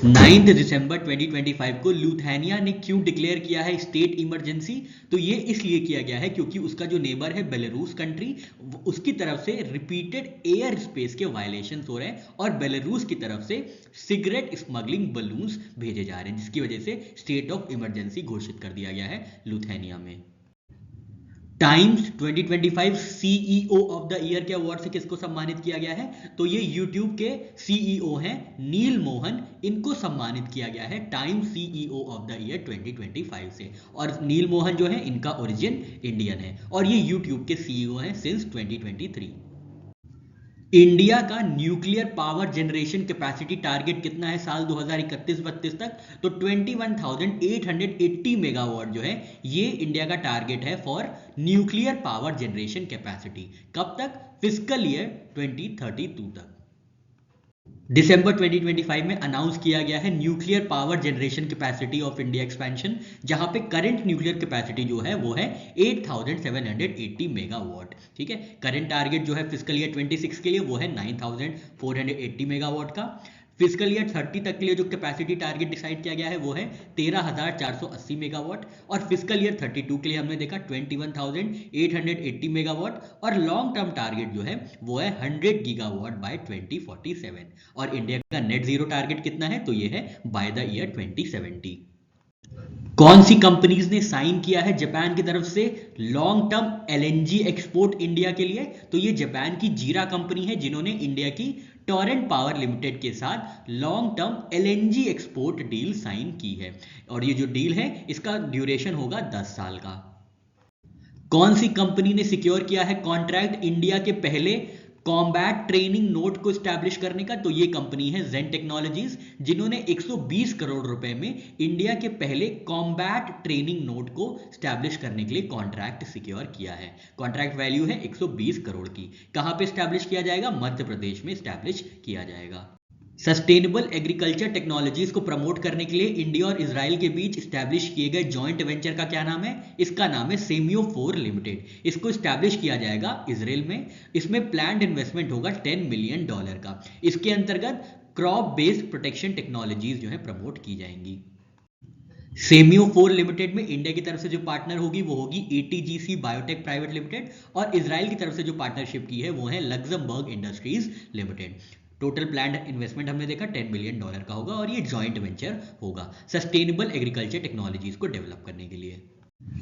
9 दिसंबर 2025 को लुथेनिया ने क्यों डिक्लेयर किया है स्टेट इमरजेंसी? तो ये इसलिए किया गया है क्योंकि उसका जो नेबर है बेलारूस कंट्री, उसकी तरफ से रिपीटेड एयर स्पेस के वायलेशंस हो रहे हैं और बेलारूस की तरफ से सिगरेट स्मगलिंग बलून्स भेजे जा रहे हैं, जिसकी वजह से स्टेट ऑफ इमरजेंसी घोषित कर दिया गया है लुथेनिया में। Times 2025 CEO of the year के अवार्ड से किसको सम्मानित किया गया है? तो ये यूट्यूब के सीईओ हैं नील मोहन, इनको सम्मानित किया गया है times CEO of the year 2025 से। और नील मोहन जो है इनका ओरिजिन इंडियन है और ये यूट्यूब के सीईओ हैं सिंस 2023। इंडिया का nuclear power generation capacity target कितना है साल 2031-32 तक? तो 21,880 मेगावाट जो है ये इंडिया का टारगेट है for nuclear power generation capacity. कब तक? फिस्कल ईयर 2032 तक। दिसंबर 2025 में अनाउंस किया गया है nuclear power generation capacity of India expansion, जहां पे करंट न्यूक्लियर कैपेसिटी जो है वो है 8780 मेगावाट। ठीक है, करंट टारगेट जो है फिस्कल ईयर 26 के लिए वो है 9480 मेगावाट का। फिस्कल ईयर 30 तक के लिए जो कैपेसिटी टारगेट डिसाइड किया गया है वो है 13480 मेगावाट और फिस्कल ईयर 32 के लिए हमने देखा 21880 मेगावाट और लॉन्ग टर्म टारगेट जो है वो है 100 गीगावाट बाय 2047। और इंडिया का नेट जीरो टारगेट कितना है? तो ये है बाय द ईयर 2070। कौन सी कंपनीज ने साइन किया है जापान की तरफ से long term LNG export India के लिए? तो ये जापान की जीरा कंपनी है जिन्होंने इंडिया की टोरेंट पावर लिमिटेड के साथ long term LNG export deal sign की है और ये जो डील है इसका ड्यूरेशन होगा 10 साल का। कौन सी कंपनी ने सिक्योर किया है कॉन्ट्रैक्ट इंडिया के पहले कॉम्बैट ट्रेनिंग नोड को स्टैब्लिश करने का? तो ये कंपनी है जेन टेक्नोलॉजीज, जिन्होंने 120 करोड़ रुपए में इंडिया के पहले कॉम्बैट ट्रेनिंग नोड को स्टैब्लिश करने के लिए कॉन्ट्रैक्ट सिक्योर किया है। कॉन्ट्रैक्ट वैल्यू है 120 करोड़ की। कहां पे स्टैब्लिश किया जाएगा? मध्य प्रदेश में स्टैब्लिश किया जाएगा। सस्टेनेबल एग्रीकल्चर टेक्नोलॉजीज को प्रमोट करने के लिए इंडिया और इजराइल के बीच स्टैब्लिश किए गए जॉइंट वेंचर का क्या नाम है? इसका नाम है सेमियोफोर लिमिटेड। इसको स्टैब्लिश किया जाएगा इजराइल में। इसमें प्लान्ड इन्वेस्टमेंट होगा $10 मिलियन का। इसके अंतर्गत क्रॉप बेस्ड प्रोटेक्शन टेक्नोलॉजीज जो है प्रमोट की जाएंगी। सेमियोफोर लिमिटेड में इंडिया की तरफ से जो पार्टनर होगी वो होगी एटीजीसी बायोटेक प्राइवेट लिमिटेड और इजराइल की तरफ से जो पार्टनरशिप की है वो है Luxembourg industries limited. Total planned investment हमने देखा $10 मिलियन का होगा और ये जॉइंट वेंचर होगा सस्टेनेबल एग्रीकल्चर टेक्नोलॉजीज को डेवलप करने के लिए।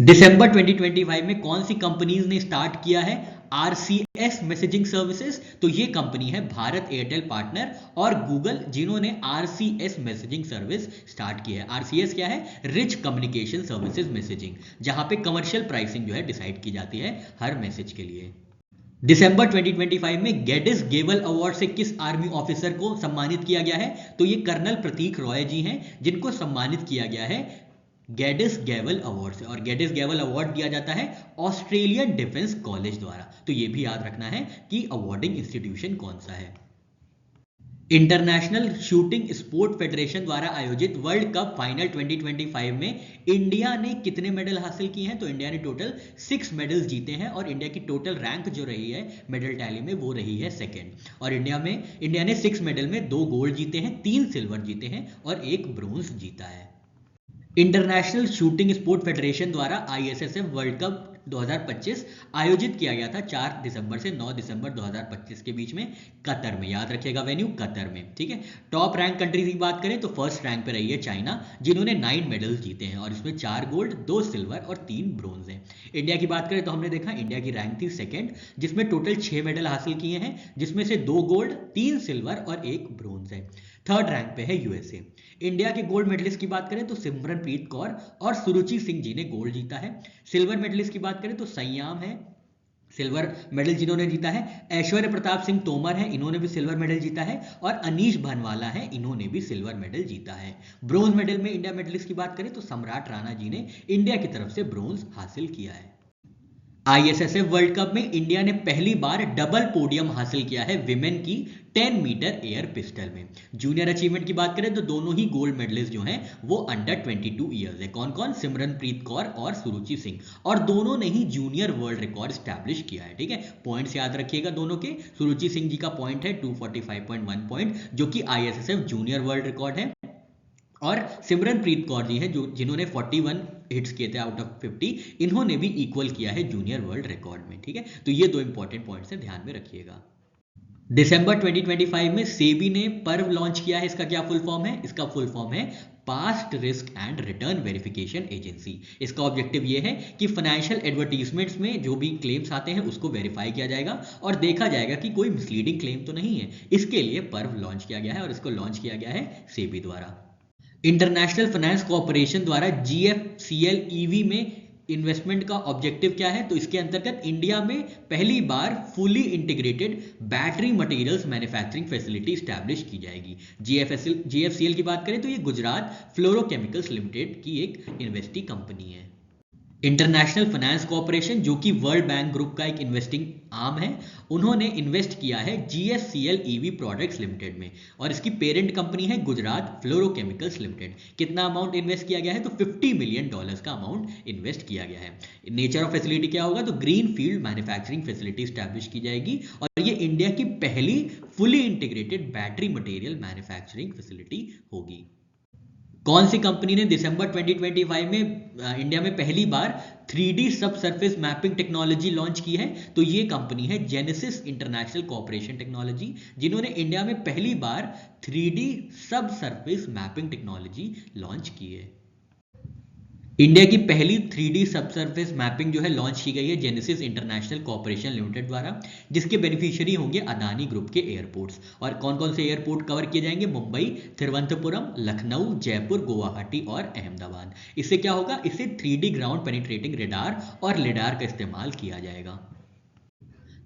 दिसंबर 2025 में कौन सी कंपनीज ने स्टार्ट किया है आरसीएस मैसेजिंग सर्विसेज? तो ये कंपनी है भारत एयरटेल पार्टनर और गूगल, जिन्होंने आरसीएस मैसेजिंग सर्विस स्टार्ट की है। आरसीएस क्या है? रिच कम्युनिकेशन सर्विसेज मैसेजिंग, जहां पे कमर्शियल प्राइसिंग जो है डिसाइड की जाती है हर मैसेज के लिए। दिसंबर 2025 में गेडिस गेवल अवार्ड से किस आर्मी ऑफिसर को सम्मानित किया गया है? तो ये कर्नल प्रतीक रॉय जी हैं जिनको सम्मानित किया गया है गेडिस गेवल अवार्ड से। और गेडिस गेवल अवार्ड दिया जाता है ऑस्ट्रेलियन डिफेंस कॉलेज द्वारा। तो ये भी याद रखना है कि अवार्डिंग इंस्टीट्यूशन कौन सा है। इंटरनेशनल शूटिंग स्पोर्ट फेडरेशन द्वारा आयोजित वर्ल्ड कप फाइनल 2025 में इंडिया ने कितने मेडल हासिल किए हैं? तो इंडिया ने टोटल 6 मेडल्स जीते हैं और इंडिया की टोटल रैंक जो रही है मेडल टैली में वो रही है सेकंड। और इंडिया ने 6 मेडल में 2 गोल्ड जीते हैं, 3 सिल्वर जीते हैं और 1 ब्रोंज जीता है। इंटरनेशनल शूटिंग स्पोर्ट फेडरेशन द्वारा आईएसएसएफ वर्ल्ड कप 2025 आयोजित किया गया था 4 दिसंबर से 9 दिसंबर 2025 के बीच में कतर में। याद रखिएगा वेन्यू कतर में। ठीक है, टॉप रैंक कंट्रीज की बात करें तो फर्स्ट रैंक पे रही है चाइना, जिन्होंने 9 मेडल्स जीते हैं और इसमें 4 गोल्ड 2 सिल्वर और 3 ब्रोंज हैं। इंडिया की बात करें तो हमने देखा इंडिया की रैंक थी सेकेंड, जिसमें टोटल 6 मेडल हासिल किए हैं, जिसमें से 2 गोल्ड 3 सिल्वर और 1 ब्रोंज है। थर्ड रैंक पे है यूएसए। इंडिया के गोल्ड मेडलिस्ट की बात करें तो सिमरनप्रीत कौर और सुरुचि सिंह जी ने गोल्ड जीता है। सिल्वर मेडलिस्ट की बात करें तो सयाम है, सिल्वर मेडल जिन्होंने जीता है। ऐश्वर्य प्रताप सिंह तोमर है, इन्होंने भी सिल्वर मेडल जीता है। और अनीश भनवाला है, इन्होंने भी सिल्वर मेडल जीता है। ब्रोंज मेडल में इंडिया मेडलिस्ट की बात करें तो सम्राट राणा जी ने इंडिया की तरफ से ब्रोंज हासिल किया है। आईएसएसएफ वर्ल्ड कप में इंडिया ने पहली बार डबल पोडियम हासिल किया है विमेन की 10 मीटर एयर पिस्टल में। जूनियर अचीवमेंट की बात करें तो दोनों ही गोल्ड मेडलिस्ट जो हैं वो अंडर 22 ईयर्स है। कौन कौन? सिमरनप्रीत कौर और सुरुचि सिंह, और दोनों ने ही जूनियर वर्ल्ड रिकॉर्ड स्टैब्लिश किया है। ठीक है, पॉइंट्स याद रखिएगा दोनों के। सुरुचि सिंह जी का पॉइंट है 245.1 पॉइंट, जो कि आईएसएसएफ जूनियर वर्ल्ड रिकॉर्ड है। और सिमरनप्रीत कौर जी हैं जो जिन्होंने 41 हिट्स किए थे आउट ऑफ 50, इन्होंने भी इक्वल किया है जूनियर वर्ल्ड रिकॉर्ड में। ठीक है, तो ये दो इंपॉर्टेंट पॉइंट्स हैं, ध्यान में रखिएगा। दिसंबर 2025 में सेबी ने पर्व लॉन्च किया है। इसका क्या फुल फॉर्म है? इसका फुल फॉर्म है past risk and return verification agency. इसका ऑब्जेक्टिव ये है कि फाइनेंशियल एडवर्टीजमेंट्स में जो भी क्लेम्स आते हैं उसको वेरीफाई किया जाएगा और देखा जाएगा कि कोई मिसलीडिंग क्लेम तो नहीं है। इसके लिए पर्व लॉन्च किया गया है और इसको लॉन्च किया गया है सेबी द्वारा। इंटरनेशनल फाइनेंस कॉर्पोरेशन द्वारा GFCL EV में इन्वेस्टमेंट का ऑब्जेक्टिव क्या है? तो इसके अंतर्गत इंडिया में पहली बार fully integrated battery materials manufacturing facility establish की जाएगी। GFCL की बात करें तो ये गुजरात फ्लोरोकेमिकल्स लिमिटेड की एक इन्वेस्टी कंपनी है। इंटरनेशनल फाइनेंस कॉर्पोरेशन जो कि वर्ल्ड बैंक ग्रुप का एक इन्वेस्टिंग आर्म है, उन्होंने इन्वेस्ट किया है GSCL EV प्रोडक्ट्स लिमिटेड में और इसकी पेरेंट कंपनी है गुजरात फ्लोरोकेमिकल्स लिमिटेड। कितना अमाउंट इन्वेस्ट किया गया है? तो $50 मिलियन का अमाउंट इन्वेस्ट किया गया है। नेचर ऑफ फैसिलिटी क्या होगा? तो green field manufacturing facility establish की जाएगी और ये इंडिया की पहली fully integrated battery material manufacturing facility होगी। कौन सी कंपनी ने दिसंबर 2025 में इंडिया में पहली बार 3D सब सरफेस मैपिंग टेक्नोलॉजी लॉन्च की है? तो ये कंपनी है जेनेसिस इंटरनेशनल कॉर्पोरेशन टेक्नोलॉजी, जिन्होंने इंडिया में पहली बार 3D सब सरफेस मैपिंग टेक्नोलॉजी लॉन्च की है। इंडिया की पहली 3D सबसरफेस मैपिंग जो है लॉन्च की गई है जेनेसिस इंटरनेशनल कॉर्पोरेशन लिमिटेड द्वारा, जिसके बेनिफिशियरी होंगे अदानी ग्रुप के एयरपोर्ट्स। और कौन कौन से एयरपोर्ट कवर किए जाएंगे? मुंबई, तिरुवनंतपुरम, लखनऊ, जयपुर, गुवाहाटी और अहमदाबाद। इससे क्या होगा? इससे 3D ग्राउंड पेनिट्रेटिंग रेडार और लिडार का इस्तेमाल किया जाएगा।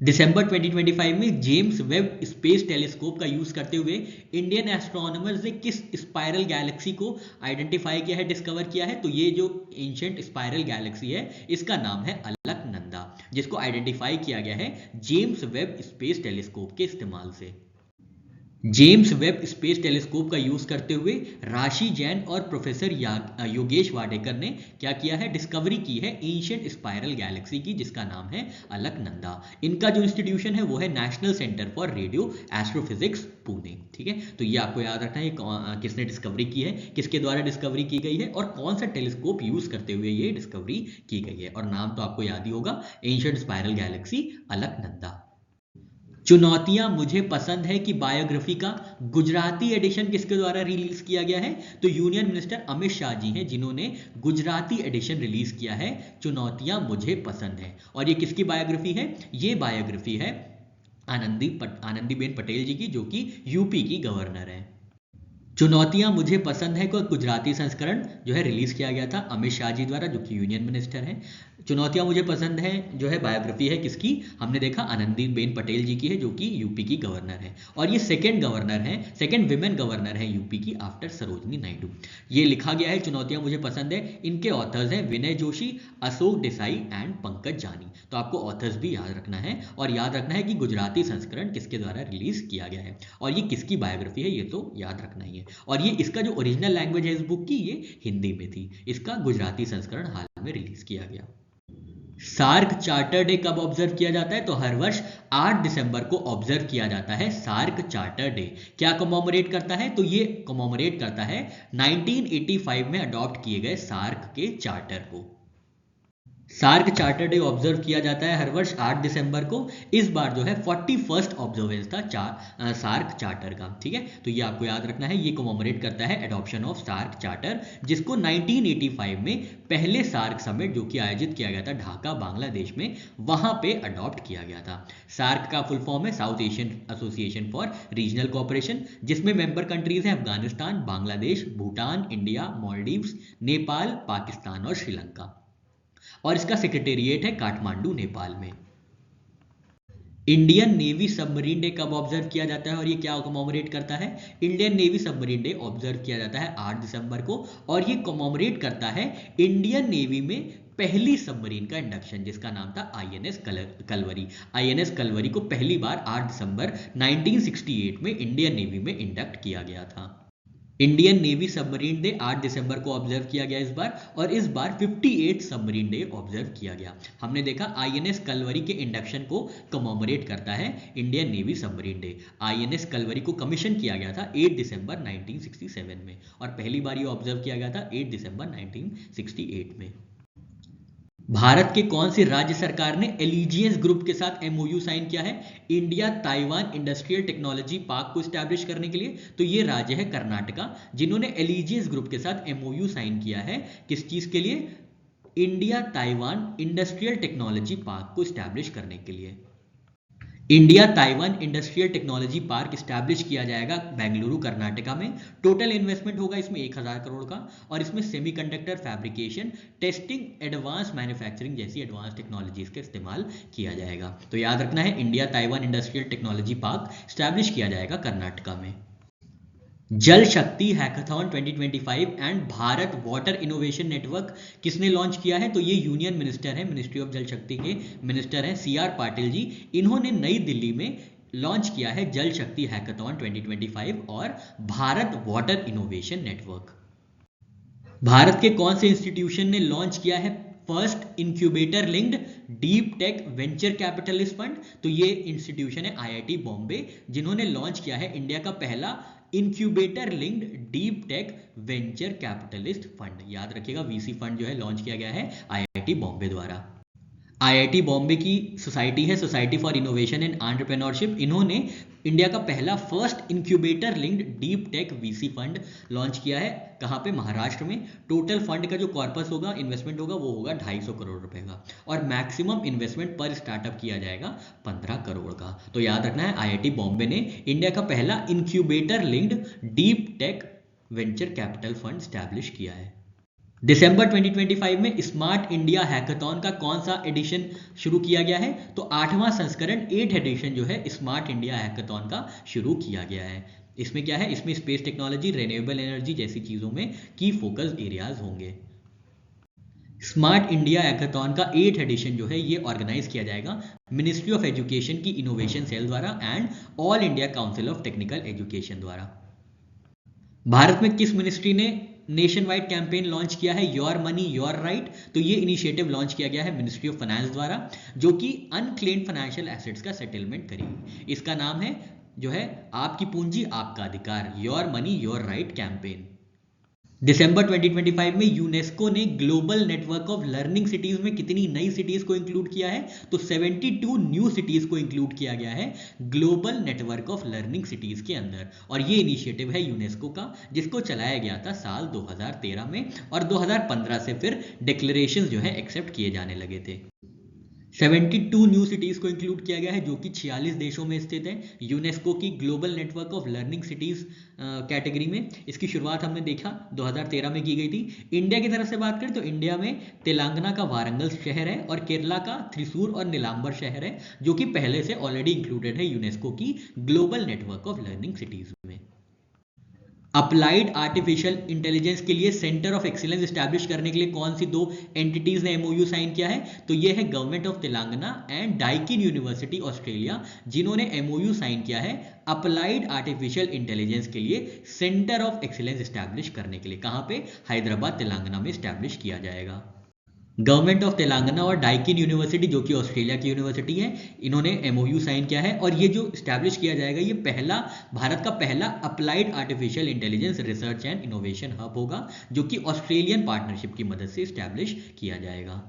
दिसंबर 2025 में जेम्स वेब स्पेस टेलीस्कोप का यूज करते हुए इंडियन एस्ट्रोनॉमर्स ने किस स्पाइरल गैलेक्सी को आइडेंटिफाई किया है, डिस्कवर किया है? तो ये जो एंशिएंट स्पाइरल गैलेक्सी है इसका नाम है अलकनंदा, जिसको आइडेंटिफाई किया गया है जेम्स वेब स्पेस टेलीस्कोप के इस्तेमाल से। जेम्स वेब स्पेस टेलीस्कोप का यूज करते हुए राशि जैन और प्रोफेसर योगेश वाडेकर ने क्या किया है? डिस्कवरी की है एंशिएंट स्पाइरल गैलेक्सी की, जिसका नाम है अलकनंदा। इनका जो इंस्टीट्यूशन है वो है national centre for radio astrophysics Pune. ठीक है, तो ये आपको याद रखना है किसने डिस्कवरी की है, किसके द्वारा डिस्कवरी की गई है और कौन सा टेलीस्कोप यूज करते हुए ये डिस्कवरी की गई है। और नाम तो आपको याद ही होगा, एंशिएंट स्पाइरल गैलेक्सी अलकनंदा। चुनौतियां मुझे पसंद है कि बायोग्राफी का गुजराती एडिशन किसके द्वारा रिलीज किया गया है? तो यूनियन मिनिस्टर अमित शाह जी हैं जिन्होंने गुजराती एडिशन रिलीज किया है चुनौतियां मुझे पसंद है। और ये किसकी बायोग्राफी है? ये बायोग्राफी है आनंदीबेन पटेल जी की, जो कि यूपी की गवर्नर है। चुनौतियां मुझे पसंद है को गुजराती संस्करण जो है रिलीज किया गया था अमित शाह जी द्वारा, जो कि यूनियन मिनिस्टर हैं। चुनौतियां मुझे पसंद है जो है बायोग्राफी है किसकी? हमने देखा आनंदीबेन पटेल जी की है, जो कि यूपी की गवर्नर है और ये सेकंड गवर्नर है, सेकंड विमेन गवर्नर है यूपी की आफ्टर सरोजनी नायडू। ये लिखा गया है चुनौतियां मुझे पसंद है। इनके ऑथर्स हैं विनय जोशी, अशोक देसाई एंड पंकज जानी। तो आपको ऑथर्स भी याद रखना है और याद रखना है कि गुजराती संस्करण किसके द्वारा रिलीज किया गया है और ये किसकी बायोग्राफी है, ये तो याद रखना ही है। और ये इसका जो ओरिजिनल लैंग्वेज है इस बुक की, ये हिंदी में थी। इसका गुजराती संस्करण हाल में रिलीज किया गया। सार्क चार्टर डे कब ऑब्जर्व किया जाता है? तो हर वर्ष 8 दिसंबर को ऑब्जर्व किया जाता है सार्क चार्टर डे। क्या कमोमोरेट करता है? तो ये कमोमोरेट करता है 1985 में अडॉप्ट किए गए सार्क के चार्टर को। सार्क चार्टर डे ऑब्जर्व किया जाता है हर वर्ष 8 दिसंबर को। इस बार जो है 41st ऑब्जर्वेंस था सार्क चार्टर का। ठीक है, तो ये आपको याद रखना है। ये कमोमोरेट करता है एडॉप्शन ऑफ सार्क चार्टर, जिसको 1985 में पहले सार्क समिट जो कि आयोजित किया गया था ढाका बांग्लादेश में, वहां पे अडॉप्ट किया गया था। सार्क का फुल फॉर्म है south Asian association for regional cooperation, जिसमें मेंबर कंट्रीज हैं अफगानिस्तान, बांग्लादेश, भूटान, इंडिया, मालदीव्स, नेपाल, पाकिस्तान और श्रीलंका। और इसका सेक्रेटेरिएट है काठमांडू, नेपाल में। इंडियन नेवी सबमरीन डे कब ऑब्जर्व किया जाता है और ये क्या कमोमोरेट करता है? Indian Navy submarine day observe किया जाता है 8 दिसंबर को और ये कमोमोरेट करता है इंडियन नेवी में पहली सबमरीन का इंडक्शन, जिसका नाम था INS कलवरी। INS कलवरी को पहली बार 8 दिसंबर 1968 में इंडियन नेवी में इंडक्ट किया गया था। इंडियन नेवी सबमरीन डे 8 दिसंबर को ऑब्जर्व किया गया इस बार, और इस बार 58 सबमरीन डे ऑब्जर्व किया गया। हमने देखा आईएनएस कलवरी के इंडक्शन को कमोमोरेट करता है Indian Navy submarine day. INS Kalvari को कमीशन किया गया था 8 दिसंबर 1967 में, और पहली बार ये ऑब्जर्व किया गया था 8 दिसंबर 1968 में। भारत के कौन सी राज्य सरकार ने एलिजियंस ग्रुप के साथ एमओयू साइन किया है India Taiwan industrial technology park को स्टैब्लिश करने के लिए? तो ये राज्य है कर्नाटका, जिन्होंने एलिजियंस ग्रुप के साथ एमओयू साइन किया है। किस चीज के लिए? India Taiwan industrial technology park को स्टैब्लिश करने के लिए। India Taiwan industrial technology park establish किया जाएगा बेंगलुरु कर्नाटका में। टोटल इन्वेस्टमेंट होगा इसमें 1000 करोड़ का, और इसमें semiconductor fabrication, testing, advance manufacturing जैसी एडवांस टेक्नोलॉजीज का इस्तेमाल किया जाएगा। तो याद रखना है India Taiwan industrial technology park establish किया जाएगा कर्नाटका में। जल शक्ति hackathon 2025 and Bharat water innovation network किसने लॉन्च किया है? तो ये यूनियन मिनिस्टर है, मिनिस्ट्री ऑफ जल शक्ति के मिनिस्टर हैं CR पाटिल जी। इन्होंने नई दिल्ली में लॉन्च किया है जल शक्ति हैकाथॉन 2025 और Bharat water innovation network. Bharat के कौन से इंस्टीट्यूशन ने लॉन्च किया है first incubator linked deep tech venture capitalist fund? तो ये इंस्टीट्यूशन है IIT बॉम्बे, जिन्होंने लॉन्च किया है इंडिया का पहला incubator linked deep tech venture capitalist fund. याद रखिएगा VC फंड जो है लॉन्च किया गया है IIT बॉम्बे द्वारा। IIT बॉम्बे की सोसाइटी है society for innovation and entrepreneurship, इन्होंने इंडिया का पहला first incubator linked deep tech VC fund launch किया है। कहां पे? महाराष्ट्र में। टोटल फंड का जो कॉर्पस होगा, इन्वेस्टमेंट होगा, वो होगा 250 करोड़ रुपए का, और मैक्सिमम इन्वेस्टमेंट पर स्टार्टअप किया जाएगा 15 करोड़ का। तो याद रखना है IIT बॉम्बे ने इंडिया का पहला incubator linked deep tech venture capital fund establish किया है। दिसंबर 2025 में स्मार्ट इंडिया हैकाथॉन का कौन सा एडिशन शुरू किया गया है? तो 8वां संस्करण 8 एडिशन जो है स्मार्ट इंडिया हैकाथॉन का शुरू किया गया है। इसमें क्या है? इसमें स्पेस टेक्नोलॉजी, रिन्यूएबल एनर्जी जैसी चीजों में की फोकस एरियाज होंगे। स्मार्ट इंडिया हैकाथॉन का 8 एडिशन जो है ये ऑर्गेनाइज किया जाएगा मिनिस्ट्री ऑफ एजुकेशन की इनोवेशन सेल द्वारा and all India council of technical education द्वारा। भारत में किस मिनिस्ट्री ने नेशन वाइड कैंपेन लॉन्च किया है योर मनी योर राइट? तो ये इनिशिएटिव लॉन्च किया गया है मिनिस्ट्री ऑफ फाइनेंस द्वारा, जो कि अनक्लेम्ड फाइनेंशियल एसेट्स का सेटलमेंट करेगी। इसका नाम है जो है आपकी पूंजी आपका अधिकार, your money your right campaign. दिसंबर 2025 में यूनेस्को ने global network of learning cities में कितनी नई सिटीज को इंक्लूड किया है? तो 72 न्यू सिटीज को इंक्लूड किया गया है global network of learning cities के अंदर, और ये इनिशिएटिव है यूनेस्को का, जिसको चलाया गया था साल 2013 में, और 2015 से फिर डिक्लेरेशंस जो है एक्सेप्ट किए जाने लगे थे। 72 न्यू सिटीज को इंक्लूड किया गया है, जो कि 46 देशों में स्थित है यूनेस्को की global network of learning cities category में। इसकी शुरुआत हमने देखा 2013 में की गई थी। इंडिया की तरफ से बात करें तो इंडिया में तेलंगाना का वारंगल शहर है, और केरला का थ्रिसूर और नीलांबर शहर है, जो कि पहले से ऑलरेडी इंक्लूडेड है यूनेस्को की global network of learning cities में। अप्लाइड आर्टिफिशियल इंटेलिजेंस के लिए सेंटर ऑफ एक्सीलेंस स्टैब्लिश करने के लिए कौन सी 2 एंटिटीज ने एमओयू साइन किया है? तो ये है government of Telangana and Daikin university Australia, जिन्होंने एमओयू साइन किया है अप्लाइड आर्टिफिशियल इंटेलिजेंस के लिए सेंटर ऑफ एक्सीलेंस स्टैब्लिश करने के लिए। कहां पे? हैदराबाद तेलंगाना में स्टैब्लिश किया जाएगा। गवर्नमेंट ऑफ तेलंगाना और डाइकिन यूनिवर्सिटी, जो कि ऑस्ट्रेलिया की यूनिवर्सिटी है, इन्होंने एमओयू साइन किया है, और ये जो स्टैब्लिश किया जाएगा ये भारत का पहला applied artificial intelligence research and innovation hub होगा, जो कि ऑस्ट्रेलियन पार्टनरशिप की मदद से स्टैब्लिश किया जाएगा।